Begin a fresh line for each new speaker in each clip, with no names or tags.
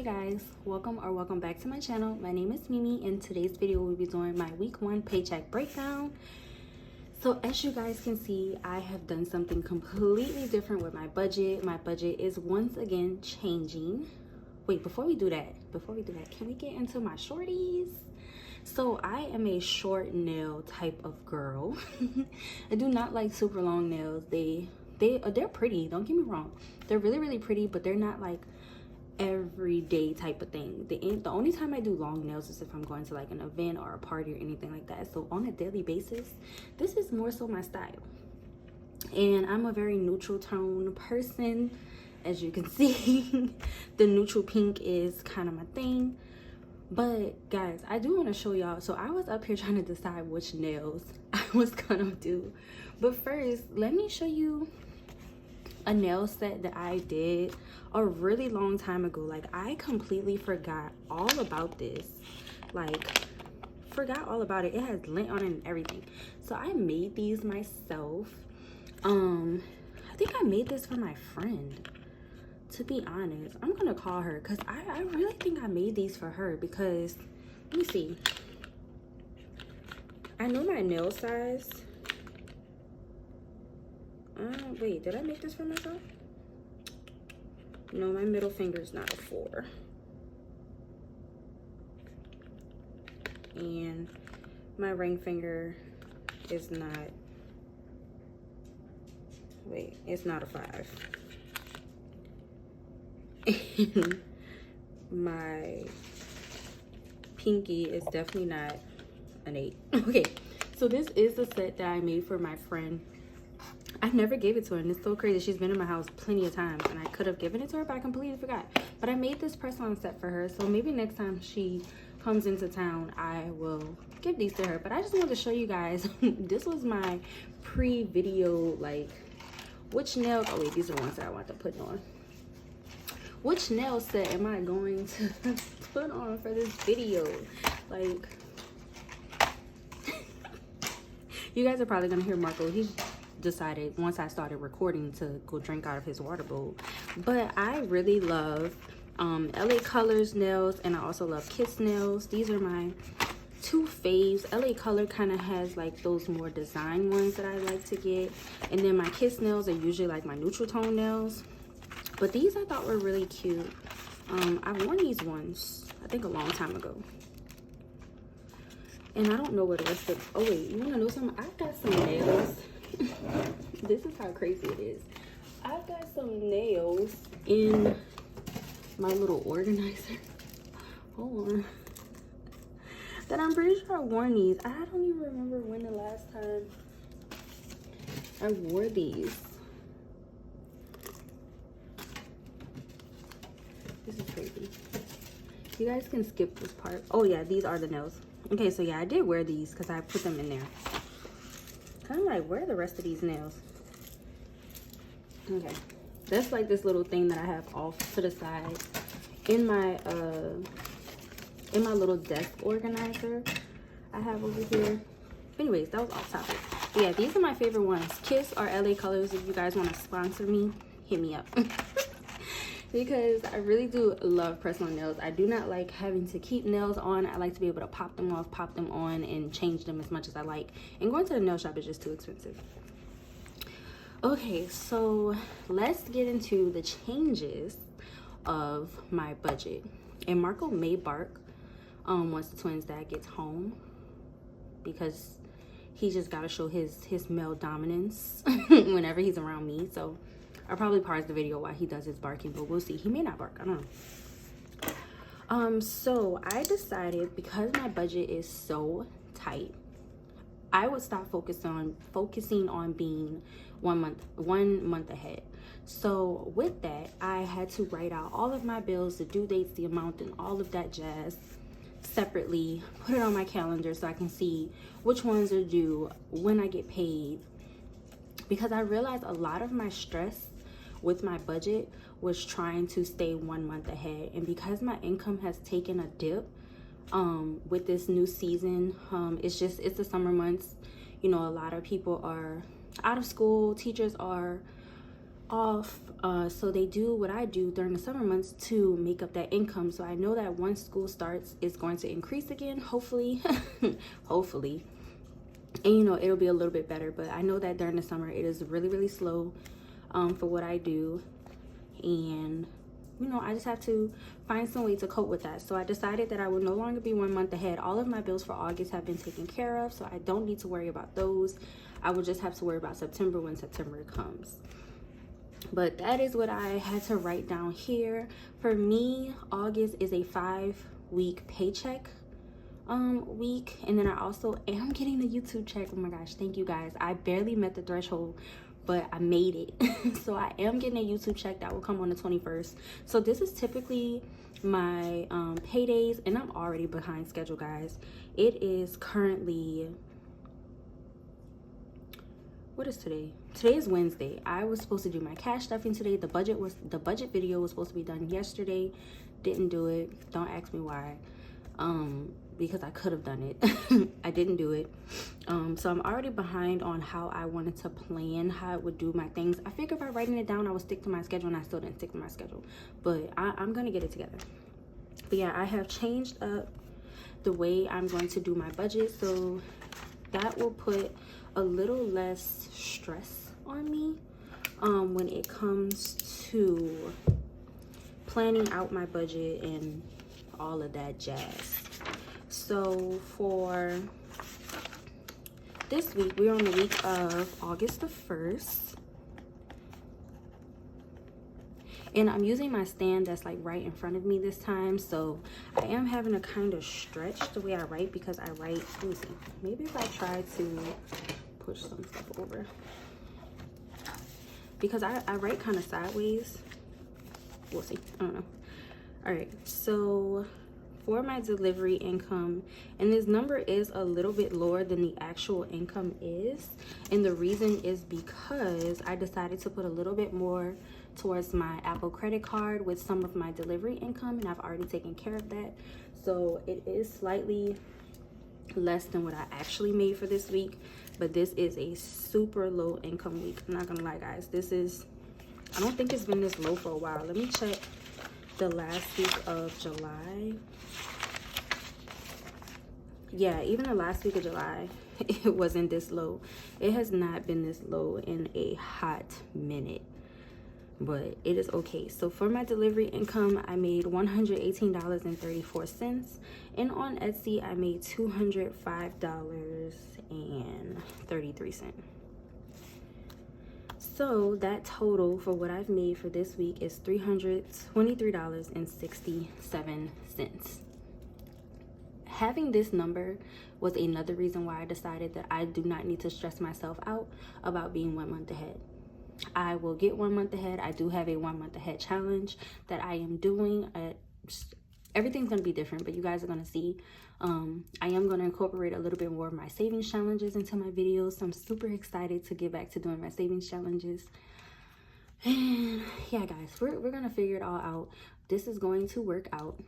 Hey guys, welcome back to my channel. My name is Mimi. In today's video we'll be doing my week 1 paycheck breakdown. So as you guys can see, I have done something completely different with my budget. My budget is once again changing. Wait, before we do that, can we get into my shorties? So I am a short nail type of girl. I do not like super long nails. They're pretty, don't get me wrong. They're really pretty, but they're not like everyday type of thing. The only time I do long nails is if I'm going to like an event or a party or anything like that. So on a daily basis, this is more so my style. And I'm a very neutral tone person, as you can see. The neutral pink is kind of my thing. But guys, I do want to show y'all. So I was up here trying to decide which nails I was gonna do. But first, let me show you a nail set that I did a really long time ago. Like, I completely forgot all about this. Like, forgot all about it. It has lint on it and everything. So I made these myself. I think I made this for my friend, to be honest. I'm gonna call her because I really think I made these for her, because let me see, I know my nail size. Wait, did I make this for myself? No, my middle finger is not a 4. And my ring finger is not, wait, it's not a 5. And my pinky is definitely not an 8. Okay, so this is the set that I made for my friend. I never gave it to her, and it's so crazy. She's been in my house plenty of times, and I could have given it to her, but I completely forgot. But I made this press-on set for her, so maybe next time she comes into town, I will give these to her. But I just wanted to show you guys, this was my pre-video, like, which nail, oh wait, these are the ones that I want to put on. Which nail set am I going to put on for this video? Like, you guys are probably gonna hear Marco. He decided once I started recording to go drink out of his water bowl. But I really love LA Colors nails, and I also love Kiss nails. These are my 2 faves. LA Color kind of has like those more design ones that I like to get, and then my Kiss nails are usually like my neutral tone nails. But these I thought were really cute. I've worn these ones, I think, a long time ago. And I don't know what the rest of, oh wait, you wanna know something? I've got some nails. This is how crazy it is. I've got some nails in my little organizer. Hold on. That I'm pretty sure I worn these. I don't even remember when the last time I wore these. This is crazy. You guys can skip this part. Oh yeah, these are the nails. Okay, so yeah, I did wear these because I put them in there. Kind of like, where are the rest of these nails? Okay, that's like this little thing that I have off to the side in my little desk organizer I have over here. Anyways, that was off topic. But yeah, these are my favorite ones. Kiss or LA Colors. If you guys want to sponsor me, hit me up. Because I really do love press-on nails. I do not like having to keep nails on. I like to be able to pop them off, pop them on, and change them as much as I like. And going to the nail shop is just too expensive. Okay, so let's get into the changes of my budget. And Marco may bark once the twins' dad gets home, because he just got to show his male dominance whenever he's around me. So I'll probably pause the video while he does his barking, but we'll see. He may not bark, I don't know. So I decided, because my budget is so tight, I would stop focusing on being one month ahead. So with that, I had to write out all of my bills, the due dates, the amount, and all of that jazz separately, put it on my calendar so I can see which ones are due, when I get paid. Because I realized a lot of my stress with my budget was trying to stay 1 month ahead. And because my income has taken a dip with this new season, it's the summer months. You know, a lot of people are out of school, teachers are off, So they do what I do during the summer months to make up that income. So I know that once school starts, it's going to increase again, hopefully. Hopefully. And you know, it'll be a little bit better. But I know that during the summer, it is really, really slow for what I do. And you know, I just have to find some way to cope with that. So I decided that I will no longer be 1 month ahead. All of my bills for August have been taken care of, so I don't need to worry about those. I will just have to worry about September when September comes. But that is what I had to write down here. For me, August is a 5-week paycheck week. And then I also am getting a YouTube check. Oh my gosh, thank you guys. I barely met the threshold, but I made it. So I am getting a YouTube check that will come on the 21st. So this is typically my paydays, and I'm already behind schedule, guys. It is currently, what is today? Today is Wednesday. I was supposed to do my cash stuffing today. The budget video was supposed to be done yesterday. Didn't do it. Don't ask me why. Because I could have done it. I didn't do it. So I'm already behind on how I wanted to plan how I would do my things. I figured by writing it down I would stick to my schedule, and I still didn't stick to my schedule. But I'm gonna get it together. But yeah, I have changed up the way I'm going to do my budget, so that will put a little less stress on me when it comes to planning out my budget and all of that jazz. So for this week, we're on the week of August the 1st. And I'm using my stand that's like right in front of me this time. So I am having to kind of stretch the way I write, because I write, let me see, maybe if I try to push some stuff over, because I write kind of sideways. We'll see, I don't know. All right, so for my delivery income, and this number is a little bit lower than the actual income is, and the reason is because I decided to put a little bit more towards my Apple credit card with some of my delivery income, and I've already taken care of that. So it is slightly less than what I actually made for this week, but this is a super low income week. I'm not gonna lie, guys. This is, I don't think it's been this low for a while. Let me check the last week of July. Yeah, even the last week of July, it wasn't this low. It has not been this low in a hot minute, but it is okay. So for my delivery income, I made $118.34, and on Etsy I made $205.33. So that total for what I've made for this week is $323.67. Having this number was another reason why I decided that I do not need to stress myself out about being 1 month ahead. I will get 1 month ahead. I do have a 1 month ahead challenge that I am doing. Everything's going to be different, but you guys are going to see. I am going to incorporate a little bit more of my savings challenges into my videos. So I'm super excited to get back to doing my savings challenges. And yeah, guys, we're going to figure it all out. This is going to work out.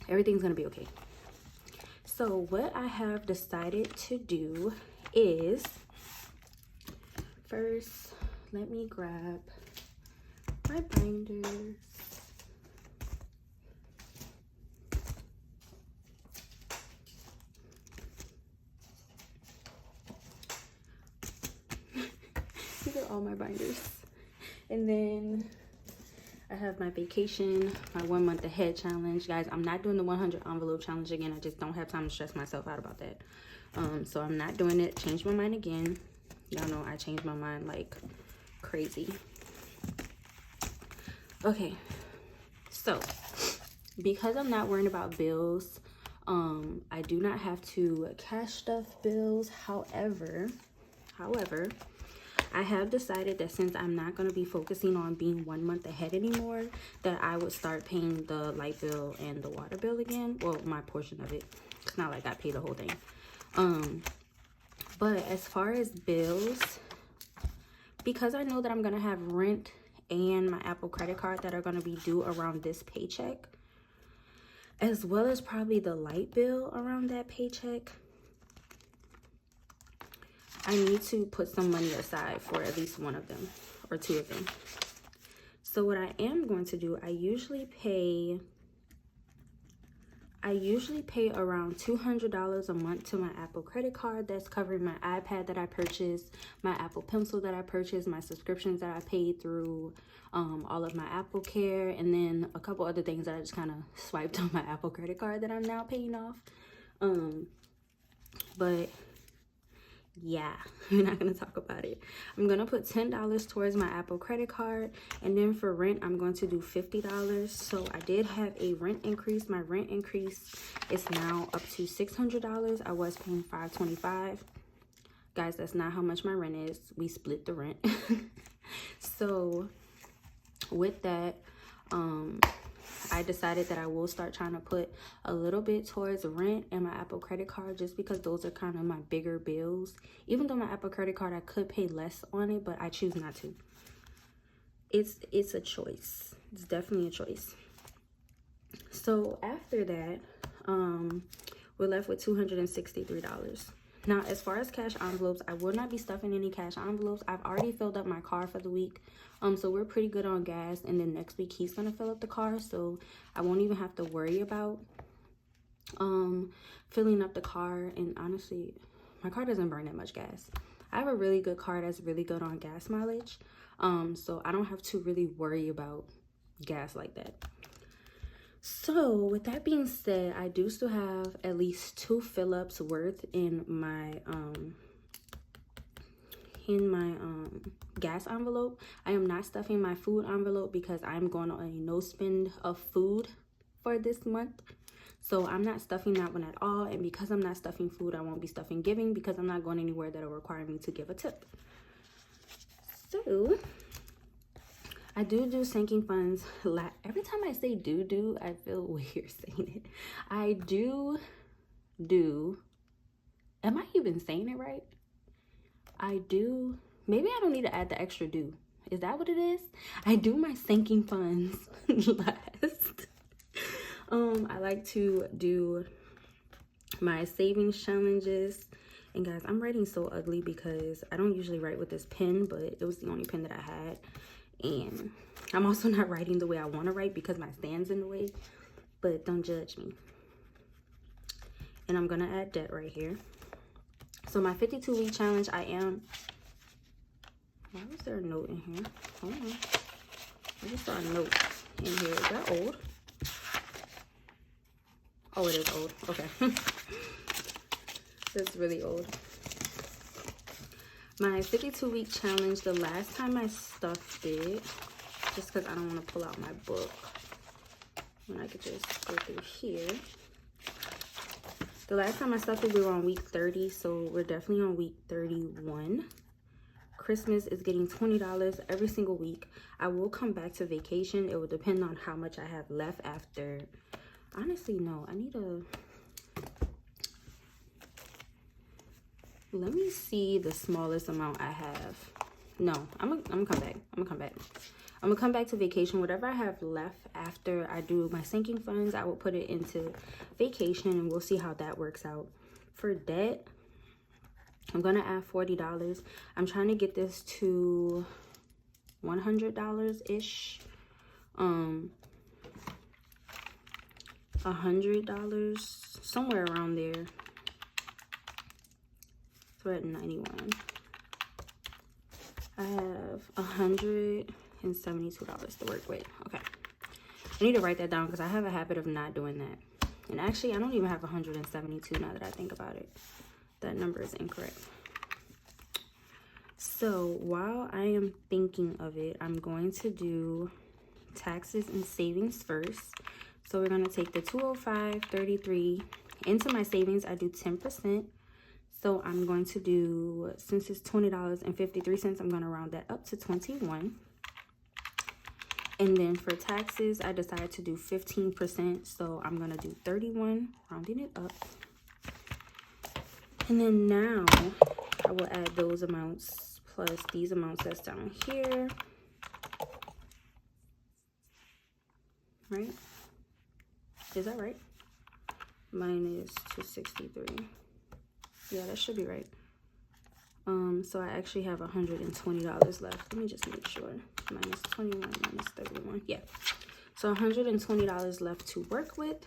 Everything's going to be okay. So what I have decided to do is, first, let me grab my binders. These are all my binders. And then I have my vacation, my 1 month ahead challenge. Guys, I'm not doing the 100 envelope challenge again. I just don't have time to stress myself out about that. So I'm not doing it. Changed my mind again. Y'all know I changed my mind like crazy. Okay, so because I'm not worrying about bills, I do not have to cash stuff bills. However, I have decided that since I'm not going to be focusing on being 1 month ahead anymore, that I would start paying the light bill and the water bill again. Well, my portion of it. It's not like I pay the whole thing. But as far as bills, because I know that I'm going to have rent and my Apple credit card that are going to be due around this paycheck, as well as probably the light bill around that paycheck, I need to put some money aside for at least one of them or two of them. So what I am going to do, I usually pay around $200 a month to my Apple credit card. That's covering my iPad that I purchased, my Apple Pencil that I purchased, my subscriptions that I paid through all of my Apple Care, and then a couple other things that I just kind of swiped on my Apple credit card that I'm now paying off. But yeah, we're not going to talk about it. I'm going to put $10 towards my Apple credit card, and then for rent, I'm going to do $50. So I did have a rent increase. My rent increase is now up to $600. I was paying $525. Guys, that's not how much my rent is. We split the rent. So with that, I decided that I will start trying to put a little bit towards rent and my Apple credit card, just because those are kind of my bigger bills. Even though my Apple credit card, I could pay less on it, but I choose not to. It's a choice. It's definitely a choice. So after that, we're left with $263. Now, as far as cash envelopes, I will not be stuffing any cash envelopes. I've already filled up my car for the week. So we're pretty good on gas. And then next week, he's going to fill up the car. So I won't even have to worry about filling up the car. And honestly, my car doesn't burn that much gas. I have a really good car that's really good on gas mileage. So I don't have to really worry about gas like that. So with that being said, I do still have at least 2 fill-ups worth in my gas envelope. I am not stuffing my food envelope because I'm going on a no spend of food for this month. So I'm not stuffing that one at all. And because I'm not stuffing food, I won't be stuffing giving, because I'm not going anywhere that'll require me to give a tip. So I do sinking funds. Every time I say do, I feel weird saying it. I do. Am I even saying it right? I do. Maybe I don't need to add the extra do. Is that what it is? I do my sinking funds last. I like to do my savings challenges. And guys, I'm writing so ugly because I don't usually write with this pen, but it was the only pen that I had. And I'm also not writing the way I want to write because my stand's in the way, but don't judge me. And I'm going to add debt right here. So my 52-week challenge, why was there a note in here? Hold on. I just saw a note in here. Is that old? Oh, it is old. Okay. That's really old. My 52-week challenge, the last time I stuffed it, just because I don't want to pull out my book, when I could just go through here. The last time I stuffed it, we were on week 30, so we're definitely on week 31. Christmas is getting $20 every single week. I will come back to vacation. It will depend on how much I have left after. Honestly, no, I need a... Let me see the smallest amount I have. No, I'm gonna come back. I'm gonna come back to vacation. Whatever I have left after I do my sinking funds, I will put it into vacation, and we'll see how that works out. For debt, I'm gonna add $40. I'm trying to get this to $100-ish. $100, somewhere around there. So we're at 91. I have $172 to work with. Okay. I need to write that down because I have a habit of not doing that. And actually, I don't even have 172 now that I think about it. That number is incorrect. So while I am thinking of it, I'm going to do taxes and savings first. So we're going to take the $205.33 into my savings. I do 10%. So I'm going to do, since it's $20.53, I'm going to round that up to 21. And then for taxes, I decided to do 15%. So I'm going to do 31, rounding it up. And then now I will add those amounts plus these amounts that's down here. Right? Is that right? Mine is 263. Yeah, that should be right. So I actually have $120 left. Let me just make sure. Minus 21, minus 31. Yeah. So $120 left to work with.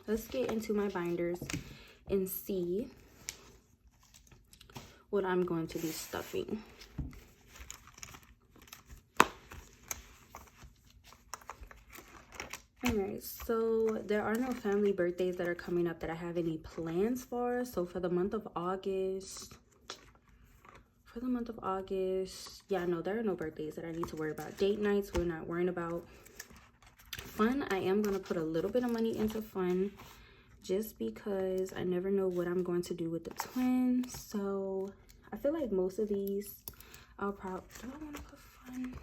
Let's get into my binders and see what I'm going to be stuffing. Alright, so there are no family birthdays that are coming up that I have any plans for. So for the month of August, yeah, no, there are no birthdays that I need to worry about. Date nights, we're not worrying about. Fun, I am going to put a little bit of money into fun just because I never know what I'm going to do with the twins. So I feel like most of these, I'll probably, do I want to put fun?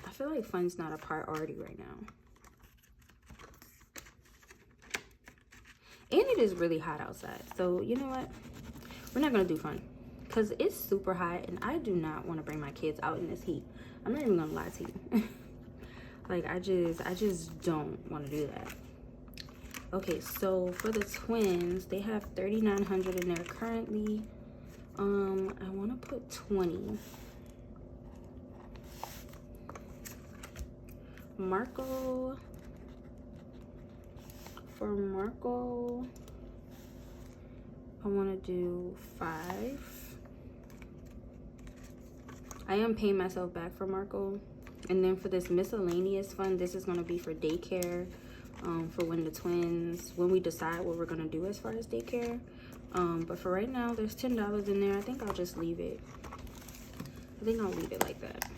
I feel like fun's not a priority right now. And it is really hot outside. So, you know what? We're not going to do fun. Because it's super hot. And I do not want to bring my kids out in this heat. I'm not even going to lie to you. Like, I just don't want to do that. Okay, so for the twins, they have $3,900 in there currently. I want to put 20. Marco, for Marco, I want to do 5. I am paying myself back for Marco. And then for this miscellaneous fund, this is going to be for daycare, for when we decide what we're going to do as far as daycare. But for right now, there's $10 in there. I think I'll just leave it. I think I'll leave it like that.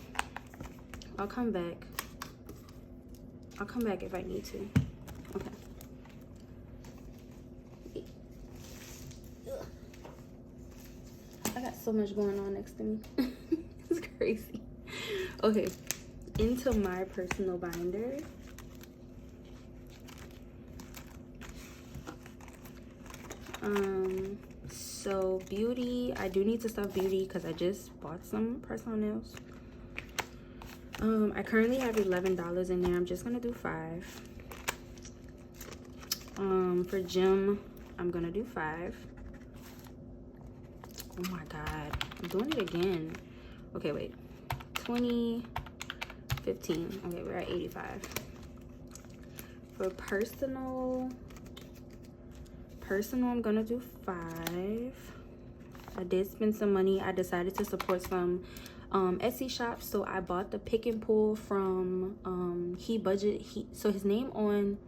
I'll come back if I need to. Okay. I got so much going on next to me. It's crazy. Okay, into my personal binder. So beauty, I do need to stuff beauty because I just bought some personal nails. I currently have $11 in there. I'm just gonna do 5. For gym, I'm gonna do 5. Oh my god, I'm doing it again. Okay, wait. 20, 15. Okay, we're at 85. For personal, I'm gonna do 5. I did spend some money. I decided to support some Etsy shops, so I bought the pick and pull from so his name on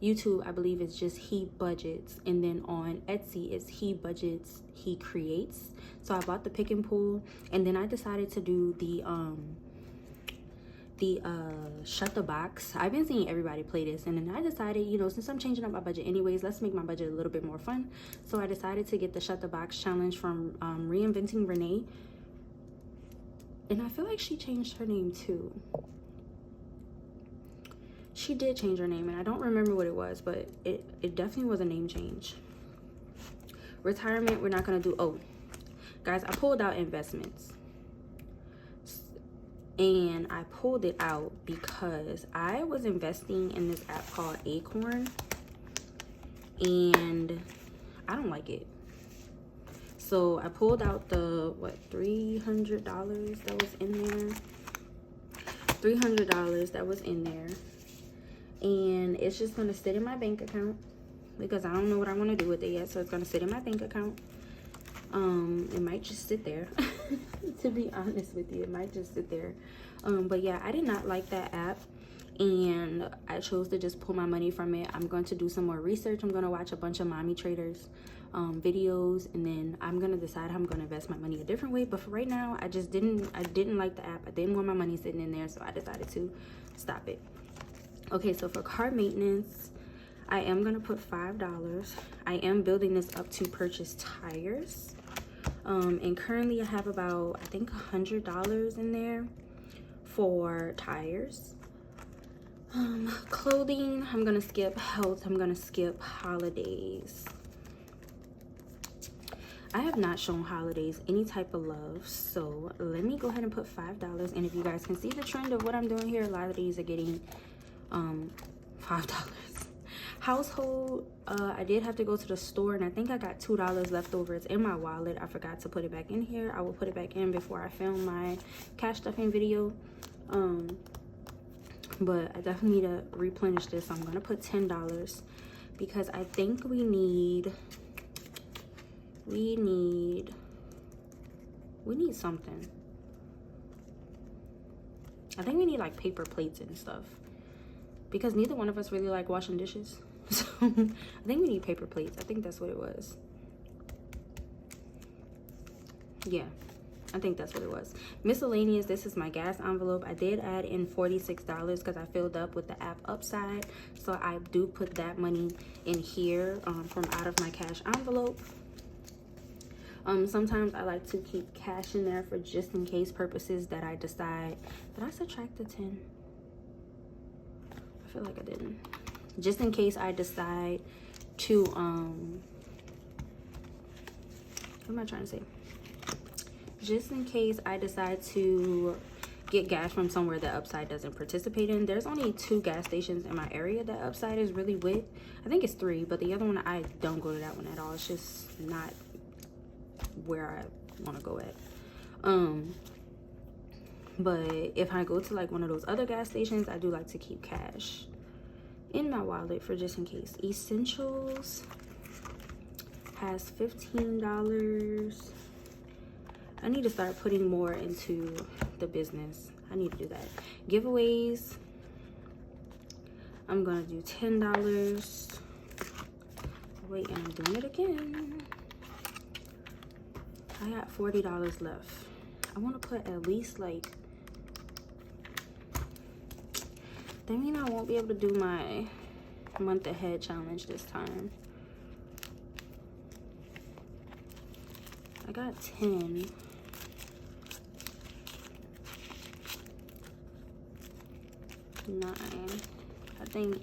YouTube, I believe, is just He Budgets, and then on Etsy it's He Budgets He Creates. So I bought the pick and pull, and then I decided to do the shut the box. I've been seeing everybody play this, and then I decided, you know, since I'm changing up my budget anyways, let's make my budget a little bit more fun. So I decided to get the shut the box challenge from Reinventing Renee, and I feel like she changed her name too. She did change her name, and I don't remember what it was, but it definitely was a name change. Retirement, we're not gonna do. Oh guys, I pulled out investments. And I pulled it out because I was investing in this app called Acorn, and I don't like it. So I pulled out the, what, $300 that was in there. $300 that was in there. And it's just going to sit in my bank account because I don't know what I want to do with it yet. So it's going to sit in my bank account. It might just sit there. To be honest with you, it might just sit there. But yeah, I did not like that app, and I chose to just pull my money from it. I'm going to do some more research. I'm going to watch a bunch of mommy traders videos, and then I'm going to decide how I'm going to invest my money a different way. But for right now, I didn't like the app. I didn't want my money sitting in there, so I decided to stop it. Okay, so for car maintenance, I am going to put $5. I am building this up to purchase tires. And currently I have about, I think, $100 in there for tires. Clothing, I'm gonna skip. Health, I'm gonna skip. Holidays, I have not shown holidays any type of love, so let me go ahead and put $5. And if you guys can see the trend of what I'm doing here, a lot of these are getting $5. Household, I did have to go to the store, and I think I got $2 left over. It's in my wallet. I forgot to put it back in here. I will put it back in before I film my cash stuffing video. But I definitely need to replenish this. So I'm gonna put $10 because I think we need something. I think we need like paper plates and stuff because neither one of us really like washing dishes. So I think we need paper plates. I think that's what it was. Yeah, I think that's what it was. Miscellaneous, this is my gas envelope. I did add in $46 because I filled up with the app Upside. So I do put that money in here from out of my cash envelope. Sometimes I like to keep cash in there for just in case purposes that I decide. Did I subtract the 10? I feel like I didn't. Just in case I decide to, what am I trying to say? Just in case I decide to get gas from somewhere that Upside doesn't participate in. There's only 2 gas stations in my area that Upside is really with. I think it's 3, but the other one, I don't go to that one at all. It's just not where I want to go at. But if I go to like one of those other gas stations, I do like to keep cash in my wallet for just in case. Essentials has $15. I need to start putting more into the business. I need to do that. Giveaways, I'm gonna do $10. Wait, and I'm doing it again. I got $40 left. I want to put at least like, that means I won't be able to do my month ahead challenge this time. I got 10. 9. I think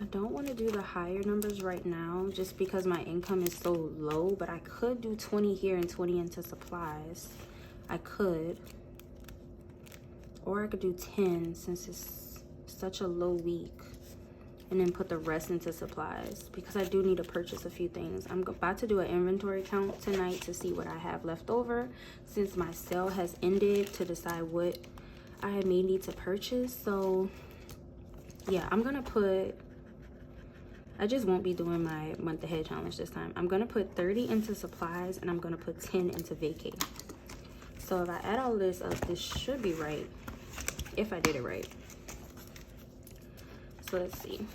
I don't want to do the higher numbers right now just because my income is so low, but I could do 20 here and 20 into supplies. I could. Or I could do 10 since it's such a low week, and then put the rest into supplies because I do need to purchase a few things. I'm about to do an inventory count tonight to see what I have left over since my sale has ended, to decide what I may need to purchase. So yeah, I'm gonna put, I just won't be doing my month ahead challenge this time. I'm gonna put 30 into supplies and I'm gonna put 10 into vacay. So if I add all this up, this should be right if I did it right. So let's see,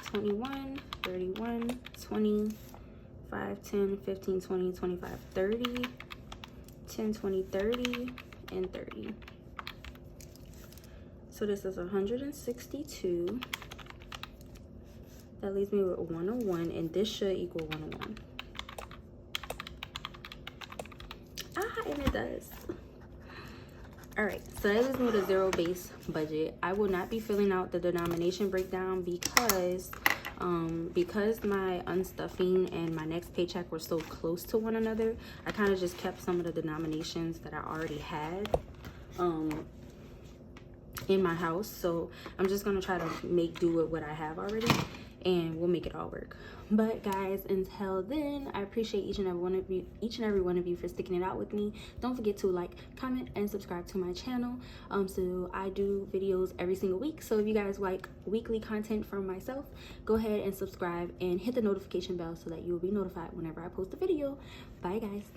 21, 31, 20, 5, 10, 15, 20, 25, 30, 10, 20, 30, and 30. So this is 162. That leaves me with 101, and this should equal 101. And it does. All right, so that leaves me with a zero base budget. I will not be filling out the denomination breakdown because my unstuffing and my next paycheck were so close to one another. I kind of just kept some of the denominations that I already had in my house. So I'm just gonna try to make do with what I have already, and we'll make it all work. But guys, until then, I appreciate each and every one of you for sticking it out with me. Don't forget to like, comment, and subscribe to my channel. So I do videos every single week. So if you guys like weekly content from myself, go ahead and subscribe and hit the notification bell so that you will be notified whenever I post a video. Bye guys.